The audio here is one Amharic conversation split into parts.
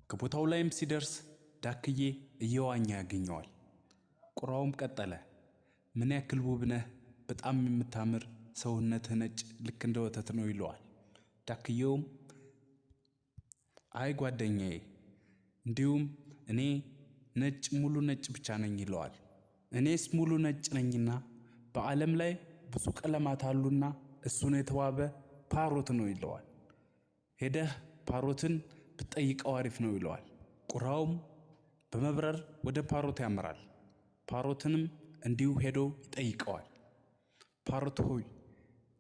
ከቦታው ላይም ሲደርስ ዳክዬ እየዋኘ ያገኘዋል። ቁራውም ቀጠለ፣ ምን ያክል ውብ ነህ፣ በጣም የምታምር፣ ሰውነትህ ነጭ ልክ እንደ ወተት ነው ይለዋል። ዳክዬውም አይ ጓደኛዬ፣ እንዲሁም እኔ ነጭ ሙሉ ነጭ ብቻ ነኝ ይለዋል። እኔስ ሙሉ ነጭ ነኝና በዓለም ላይ ብዙ ቀለማት አሉና እሱን የተዋበ ፓሮት ነው ይለዋል። ሄደህ ፓሮትን ብትጠይቀው አሪፍ ነው ይለዋል። ቁራውም በመብረር ወደ ፓሮት ያመራል። ፓሮትንም እንዲሁ ሄዶ ይጠይቀዋል። ፓሮት ሆይ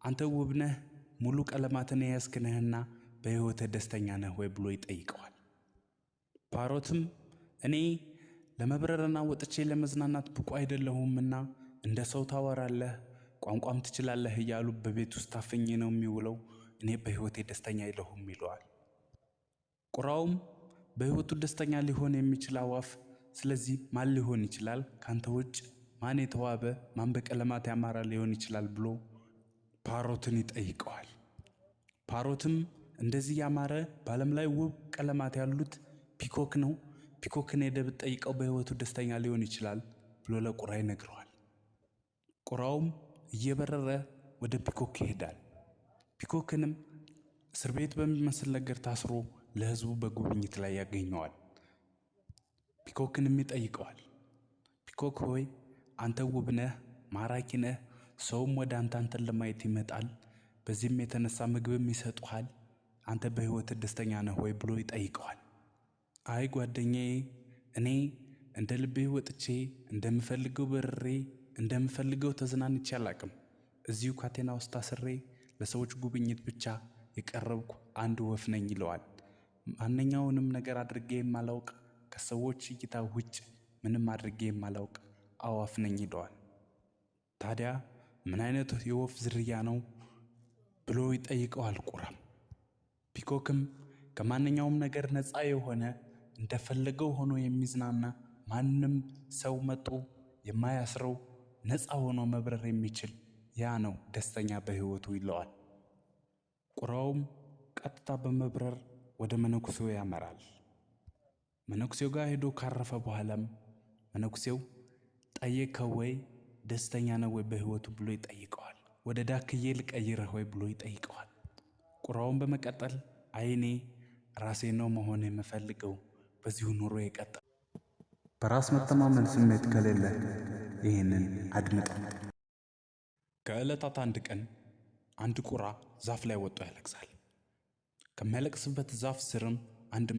አንተ ውብ ነህ፣ ሙሉ ቀለማትን የያዝክ ነህና በሕይወትህ ደስተኛ ነህ ወይ ብሎ ይጠይቀዋል። ፓሮትም እኔ ለመብረርና ወጥቼ ለመዝናናት ብቁ አይደለሁምና እንደ ሰው ታወራለህ፣ ቋንቋም ትችላለህ እያሉ በቤት ውስጥ ታፍኜ ነው የሚውለው፣ እኔ በሕይወቴ ደስተኛ አይደለሁም ይለዋል። ቁራውም በሕይወቱ ደስተኛ ሊሆን የሚችል አዋፍ ስለዚህ ማን ሊሆን ይችላል? ካንተ ውጭ ማን የተዋበ ማን በቀለማት ያማረ ሊሆን ይችላል ብሎ ፓሮትን ይጠይቀዋል። ፓሮትም እንደዚህ ያማረ በዓለም ላይ ውብ ቀለማት ያሉት ፒኮክ ነው፣ ፒኮክን ሄደህ ብትጠይቀው በሕይወቱ ደስተኛ ሊሆን ይችላል ብሎ ለቁራ ይነግረዋል። ቁራውም እየበረረ ወደ ፒኮክ ይሄዳል። ፒኮክንም እስር ቤት በሚመስል ነገር ታስሮ ለሕዝቡ በጉብኝት ላይ ያገኘዋል። ፒኮክንም ይጠይቀዋል። ፒኮክ ሆይ አንተ ውብ ነህ፣ ማራኪ ነህ፣ ሰውም ወደ አንተን ለማየት ይመጣል፣ በዚህም የተነሳ ምግብም ይሰጡሃል፣ አንተ በሕይወት ደስተኛ ነህ ወይ ብሎ ይጠይቀዋል። አይ ጓደኛዬ፣ እኔ እንደ ልቤ ወጥቼ እንደምፈልገው በርሬ እንደምፈልገው ተዝናንቼ አላቅም። እዚሁ ካቴና ውስጥ ታስሬ ለሰዎች ጉብኝት ብቻ የቀረብኩ አንድ ወፍ ነኝ ይለዋል። ማንኛውንም ነገር አድርጌ የማላውቅ ከሰዎች እይታ ውጭ ምንም አድርጌ የማላውቅ አዋፍ ነኝ ይለዋል። ታዲያ ምን አይነት የወፍ ዝርያ ነው ብሎ ይጠይቀዋል ቁራም። ፒኮክም ከማንኛውም ነገር ነፃ የሆነ እንደፈለገው ሆኖ የሚዝናና ማንም ሰው መጥቶ የማያስረው ነፃ ሆኖ መብረር የሚችል ያ ነው ደስተኛ በሕይወቱ ይለዋል። ቁራውም ቀጥታ በመብረር ወደ መነኩሴው ያመራል። መነኩሴው ጋር ሄዶ ካረፈ በኋላም መነኩሴው ጠየቀው ወይ ደስተኛ ነው ወይ በሕይወቱ ብሎ ይጠይቀዋል። ወደ ዳክዬ ልቀይረህ ወይ ብሎ ይጠይቀዋል። ቁራውን በመቀጠል አይኔ ራሴ ነው መሆን የምፈልገው፣ በዚሁ ኑሮ ይቀጥል። በራስ መተማመን ስሜት ከሌለ ይህንን አድምጥ። ከዕለታት አንድ ቀን አንድ ቁራ ዛፍ ላይ ወጥቶ ያለቅሳል። ከሚያለቅስበት ዛፍ ስርም አንድ